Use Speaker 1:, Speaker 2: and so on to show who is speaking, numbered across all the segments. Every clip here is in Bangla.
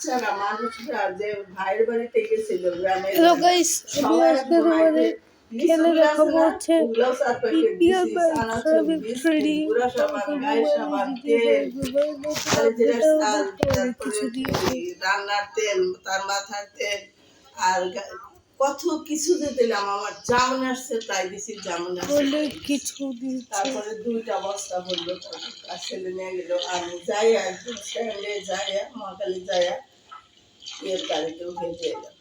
Speaker 1: ছাড়া মানুষরা যে ভাইয়ের বাড়িতে গেছিল গ্রামে
Speaker 2: হ্যালো গাইস, আমি আজকে তোমাদের খেলে দেখাবো হচ্ছে পিপিআর বাই সার্ভিং 3D কিছু দিয়েছে
Speaker 1: রান্নার তেল, তার মাথার তেল আর কত কিছু দিয়ে দিলাম। আমার জামুন আসছে তাই দিছি, জামুন আসছে
Speaker 2: কিছু দিয়েছে।
Speaker 1: তারপরে 2টা বস্তা বললো, আর ছেলে নিয়ে গেল। আমি যাই একদম স্ট্যান্ডে যাইয়া মহাকালী যাইয়া এর গাড়িতে উঠে দিয়ে এলাম,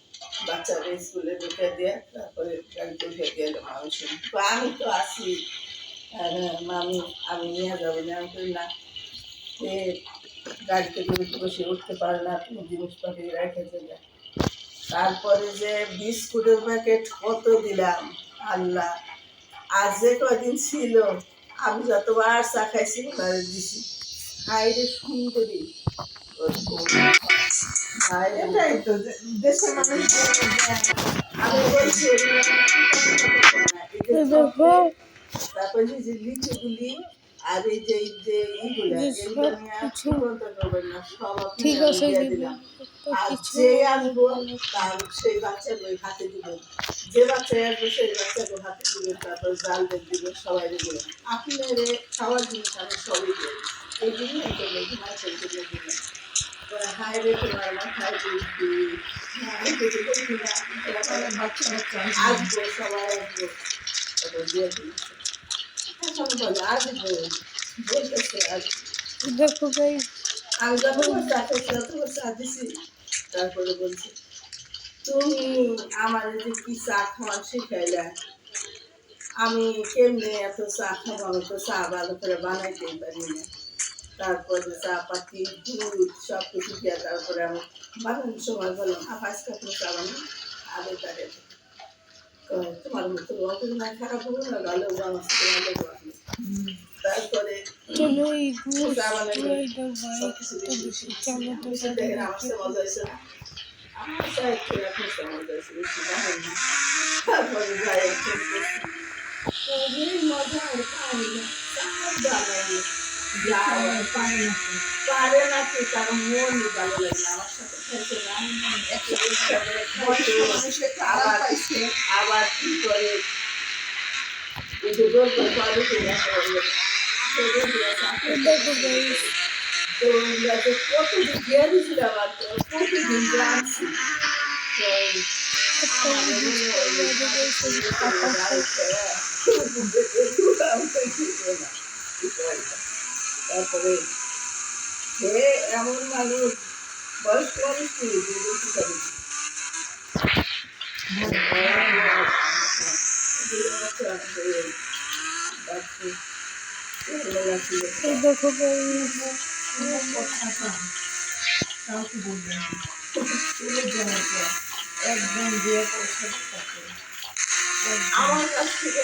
Speaker 1: বাচ্চাদের স্কুলে ঢুকে দিয়ে তারপরে গাড়িতে উঠে দিয়ে এলাম। আমি তো আসি মামি আমি নিয়ে যাবো না, আমি না গাড়িতে বসে উঠতে পারে না, তুমি জিনিসপাতি রেখে দেবে। তারপরে যে বিস্কুটের প্যাকেট কত দিলাম আল্লাহ, আর যে কদিন ছিল আমি যতবার চা খাইছি ঘরে দিছি। হাইরে সুন্দরী এটাই তো দেশের মানুষ। আমি বলছি তারপরে যে লিচুগুলি আর এই যে
Speaker 2: ঠিক আছে,
Speaker 1: আর যে আসবো তার সেই বাচ্চাগুলো হাতে দিবেন, যে বাচ্চা আসবে সেই বাচ্চাকে হাতে দিবেন, তারপর জাল দিবেন, সবাই দিবেন। আপনার খাওয়ার জিনিস আমি সবই দিই, এই জন্য মাছের জন্য দিবেন। হাই রে তোমার মাথায় দিচ্ছি, আসবো সবাই আসবো, তারপর দিয়ে দিই। এখন বলে আসবো, বলতেছে আসবো।
Speaker 2: দেখো গাইস,
Speaker 1: আমি যতবার চা খাইছি ততবার চা দিছি। তারপরে বলছি তুমি আমার যে কি চা খাওয়া শিখাইলা, আমি কেমনি এত চা খাবো, আমি তো চা ভালো করে বানাইতেই পারি না। তারপরে চা পাতি দুধ সব কিছু দিয়ে তারপরে আমি বানানোর সময় বললাম আজকে আপনি চা বানান আগে তারে তোমার মতো না খারাপ হলো না, ভালো তারপরে চা বানাইলে সব কিছু দেখেন আমার সাথে মজা হয়েছে না, আমার চাই আপনার সাথে মজা হয়েছে বেশি বানাইনি। তারপরে যাই মজা পারি না, বানাইনি পারে নাকি তার মন ভালো লাগে না, আমার সাথে খাইছে না। আবার কি করে প্রতিদিন দিয়ে দিয়েছিলাম, আর প্রতিদিন জানছি তারপরে সে এমন মানুষ বয়স্ক মানুষ কি বলতে পারি
Speaker 2: দেখো
Speaker 1: কাউকে বলবেন একদম দিয়ে আমার কাছ থেকে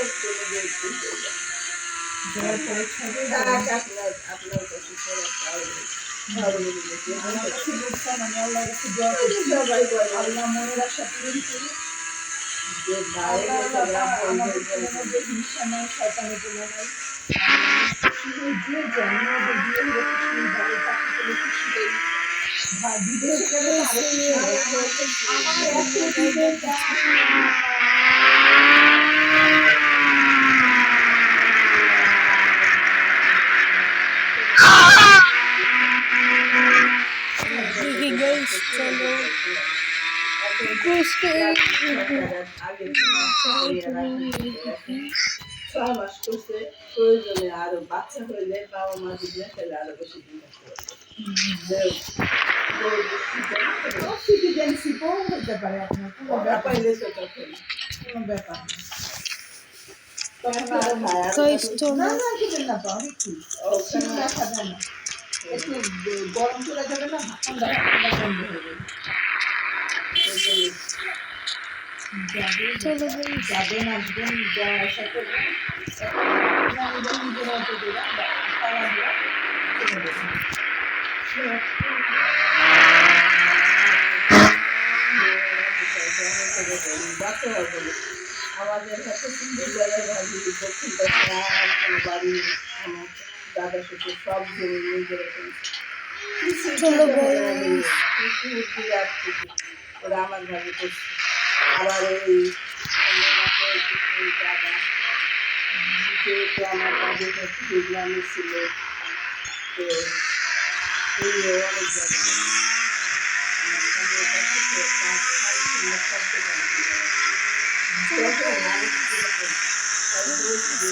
Speaker 1: প্রয়োজনে আরো বাচ্চা হইলে বাবা মা দিলে তাহলে আরো বেশি দিন হতে পারে আপনার কোনো ব্যাপার কোনো ব্যাপার একটু গরম চলে যাবে না, ঠান্ডা বন্ধ হয়ে যাবে। যাবেন আসবেন যাওয়া আসা করবেন, আমাদের হাতে সুন্দর জায়গায় ভাবি দক্ষিণ পাশে কোনো বাড়ি আমার দাদা শ্বশুর সব জমি নিজেরা
Speaker 2: চলো গাইস,
Speaker 1: পুকুর বিরাট পুকুর, ওরা আমার ঘরে করছে। আবার ওই পুকুর দাদা যেহেতু আমার দাদুর কাছে গ্রামে ছিল, তো এই অনেক জায়গায় আমার দাদুর কাছে তো পাঁচ সাল ছিল শব্দ পাচ্ছি। যখন মানুষ যেরকম তাই বলছি যে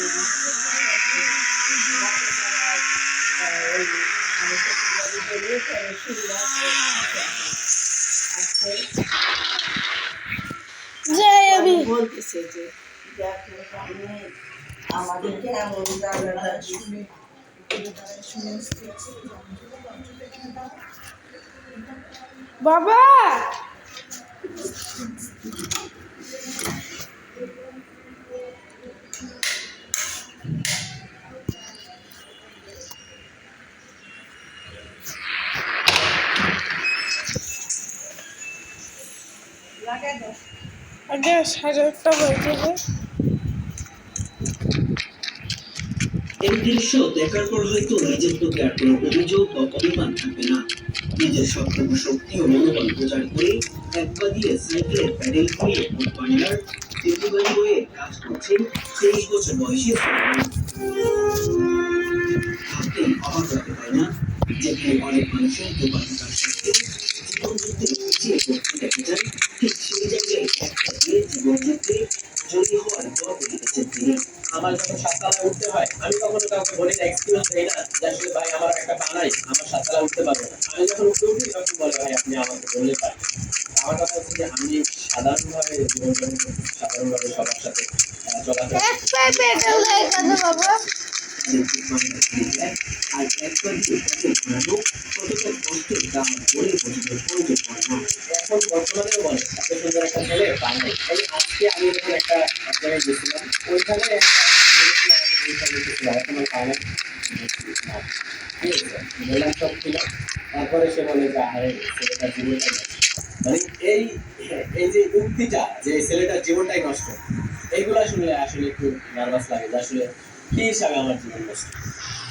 Speaker 1: ওই আমি শ্বশুরবাড়ি বলে পরে শুনলাম আজকে
Speaker 2: যাই আমি।
Speaker 1: বলতেছে যে দেখো আমি আমাদেরকে এমন জায়গাটা শুনে
Speaker 2: বাবা আগে 8:30 বাজে।
Speaker 3: এই দৃশ্য দেখার পর হয়তো নিজের প্রতি আর কোনো অভিযোগ বা অভিমান থাকবে না। নিজের সক্ষম শক্তি ও মনোবল প্রচার করে এক পা দিয়ে সাইকেলের প্যাডেল ঘুরিয়ে কোম্পানির ডেলিভারি বয়ে কাজ করছেন 23 বছর বয়সী সাইকেল। ভাবতেই অবাক লাগতে পারে না, যেখানে অনেক মানুষের দোকানদার সত্ত্বেও জীবন যুদ্ধে পিছিয়ে পড়তে দেখা যায়, ঠিক সেই জায়গায় একটা দিয়ে জীবন যুদ্ধে জয়ী হওয়ার দোয়া করে গেছেন তিনি।
Speaker 4: আমার যখন সাততলায় উঠতে হয়, আমি কখনো কাউকে বলি না, এক্সকিউজ দেই না যে আসলে ভাই আমার একটা পা নাই, আমার সাততলায় উঠতে পারবো না। আমি যখন উপরে উঠি তখন বলে ভাই আপনি আমাকে বললে পারেন। আমার কথা হচ্ছে যে আমি সাধারণভাবে জীবনযাপন করছি, সাধারণভাবে সবার সাথে চলাফেরা
Speaker 2: এক পায়ে পেডাল দেয় কেন বাবা?
Speaker 3: আর একবার যে প্যাকেট বানানো কতটা কষ্টের তা বলে বোঝানোর প্রয়োজন পড়ে না।
Speaker 4: এখন বর্তমানেও বলে এত সুন্দর একটা ছেলে পা নেই। এই আজকে আমি যখন একটা এক জায়গায় গেছিলাম, ওইখানে একটা এখন আর পা নেই। ঠিক আছে, বললাম সব ছিল। তারপরে সে বলে যে আরে ছেলেটার জীবনটাই নষ্ট। মানে এই এই যে উক্তিটা যে ছেলেটার জীবনটাই নষ্ট, এইগুলা শুনলে আসলে একটু নার্ভাস লাগে যে আসলে কি হিসাবে আমার জীবন নষ্ট।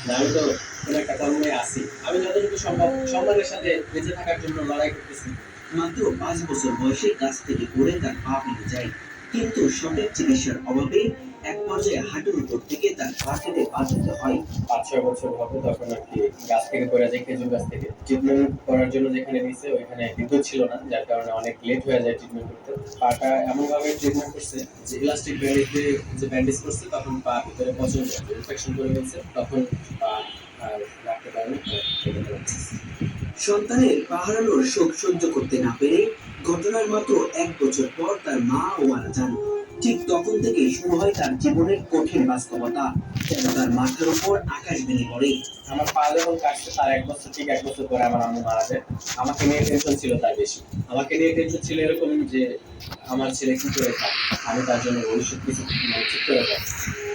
Speaker 4: না, আমি তো কোনো একটা কর্মে আছি, আমি যতটুকু সম্ভব সম্মানের সাথে বেঁচে থাকার জন্য লড়াই করতেছি।
Speaker 3: মাত্র 5 বছর বয়সে গাছ থেকে পড়ে তার পা ভেঙে যায়, কিন্তু সঠিক চিকিৎসার অভাবে এক পর্যায়ে হাঁটুর উপর থেকে তার পা কেটে বাঁচাতে হয়।
Speaker 4: 5-6 বছর হবে তখন আর কি গাছ থেকে পড়ে যায়, খেজুর গাছ থেকে। ট্রিটমেন্ট করার জন্য যেখানে নিয়েছে ওইখানে বিদ্যুৎ ছিল না, যার কারণে অনেক লেট হয়ে যায় ট্রিটমেন্ট করতে। পাটা এমনভাবে ট্রিটমেন্ট করছে যে ইলাস্টিক ব্যান্ডেজ দিয়ে যে ব্যান্ডেজ করছে তখন পা ভিতরে প্রচুর ইনফেকশন করে গেছে, তখন পা আর রাখতে পারেনি, কেটে ফেলা হয়েছে।
Speaker 3: সন্তানের পা হারানোর শোক সহ্য করতে না পেরে ঘটনার মাত্র 1 বছর পর তার মা ও মারা যান। ঠিক তখন থেকেই শুরু হয় তার জীবনের কঠিন বাস্তবতা, যেন তার মাথার উপর আকাশ ভেঙে পড়ে।
Speaker 4: আমার পা যখন কাটছে তার 1 বছর, ঠিক 1 বছর পরে আমার আম্মু মারা যায়। আমাকে নিয়ে টেনশন ছিল তার বেশি। আমাকে নিয়ে টেনশন ছিল এরকম যে আমার ছেলে কি করে খায়, আমি তার জন্য ভবিষ্যৎ কিছু মানে ঠিক করে যাই।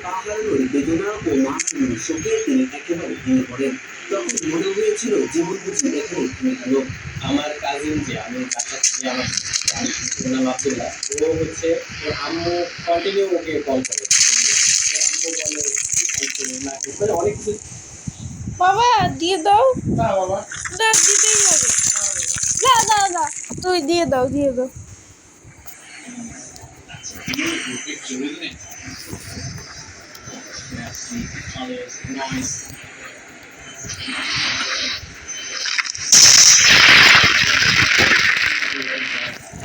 Speaker 3: পা হারানোর বেদনা ও মা হারানোর শোকে তিনি একেবারে ভেঙে পড়েন। তখন মনে হয়েছিল জীবন বুঝি এখানে থেমে গেল।
Speaker 4: আমার কাজিন যে আমি তার সাথে যে আমার নাম আব্দুল্লাহ, ও হচ্ছে ওর আম্মু কন্টিনিউ ওকে কল করে। ওর আম্মু বলে কি খাইছো না খাইছো, মানে অনেক কিছু।
Speaker 2: বাবা দিয়ে দাও।
Speaker 4: না বাবা,
Speaker 2: না দিতেই হবে। না না না, তুই দিয়ে দাও, দিয়ে দাও।
Speaker 5: Beautiful picture, isn't it? Yes, the colors, nice.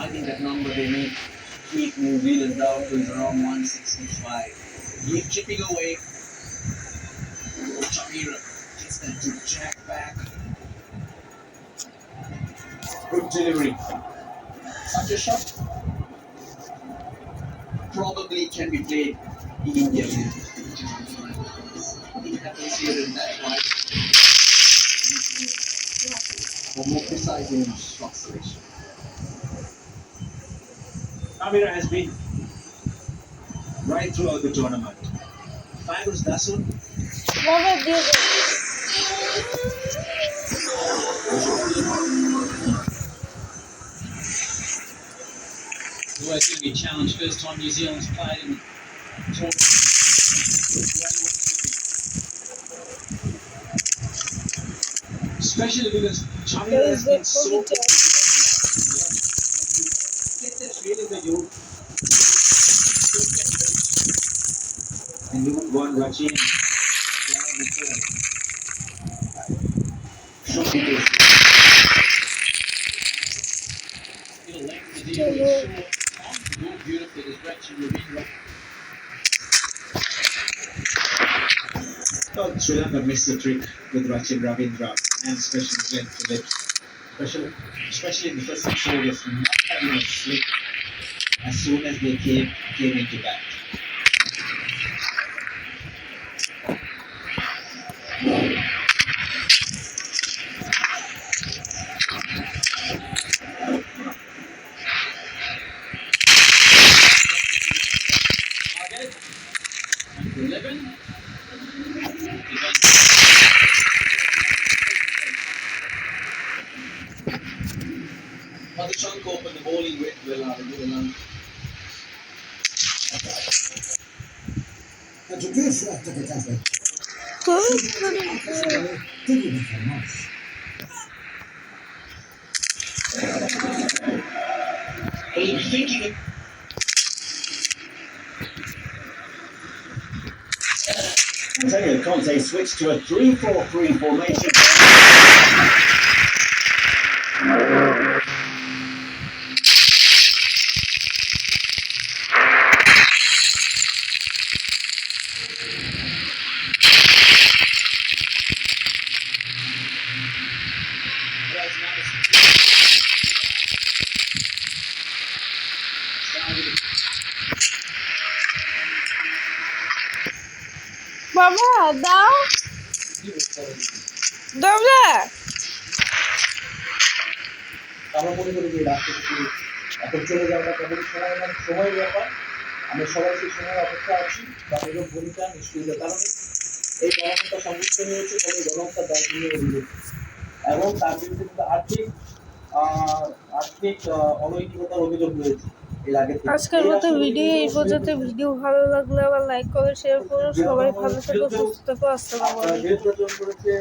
Speaker 5: I think that number they need to keep New Zealand down to is around 165. Keep chipping away. Shamira gets that to Jack back. Good delivery. Such a shot. Probably can be played in India. It happens here and that's why for more precise in shot selection. Amira has been right throughout the tournament. Fabulous Dasun.
Speaker 2: বাবা দিয়ে দাও।
Speaker 5: Well, it's going to be a challenge. First time New Zealand's played in the tournament. Especially because Jamila has been
Speaker 2: দেখো
Speaker 5: so
Speaker 2: বিচার
Speaker 5: get this feeling that you and you would want Rachin should be this. You know, like the deal
Speaker 2: চলো
Speaker 5: is so beautiful is Rachin Ravindra. Well, Sri Lanka missed the trick with Rachin Ravindra and especially Glenn Phillips. Especially in the first 6 overs, not having a slip as soon as they came into bat. Target, 11. Madhuchunk opened the bowling with Villan. He'll be thinking it.
Speaker 3: Antonio Conte switched to a 3-4-3 formation.
Speaker 5: Whereas Madison
Speaker 2: বাবা দাও দাও না
Speaker 4: আমরা মনে করি যে রাস্তা থেকে এখন চলে যাওয়াটা কেবল সময়ের ব্যাপার। আমরা সবাই সেই সময়ের অপেক্ষা আছি তাদের ভূমিকা নিষ্ক্রিয়তার কারণে এই গণহত্যা সংযুক্ত হয়েছে ফলে গণহত্যা দায় নিয়ে অভিযোগ এবং তার বিরুদ্ধে কিন্তু আর্থিক অনৈতিকতার অভিযোগ রয়েছে এর আগে থেকে।
Speaker 2: আজকের মতো ভিডিও এই পর্যন্ত। ভিডিও ভালো লাগলে আবার লাইক করে শেয়ার করুন। সবাই ভালো থেকো সুস্থ থেকো। আসসালামু আলাইকুম।
Speaker 4: করেছে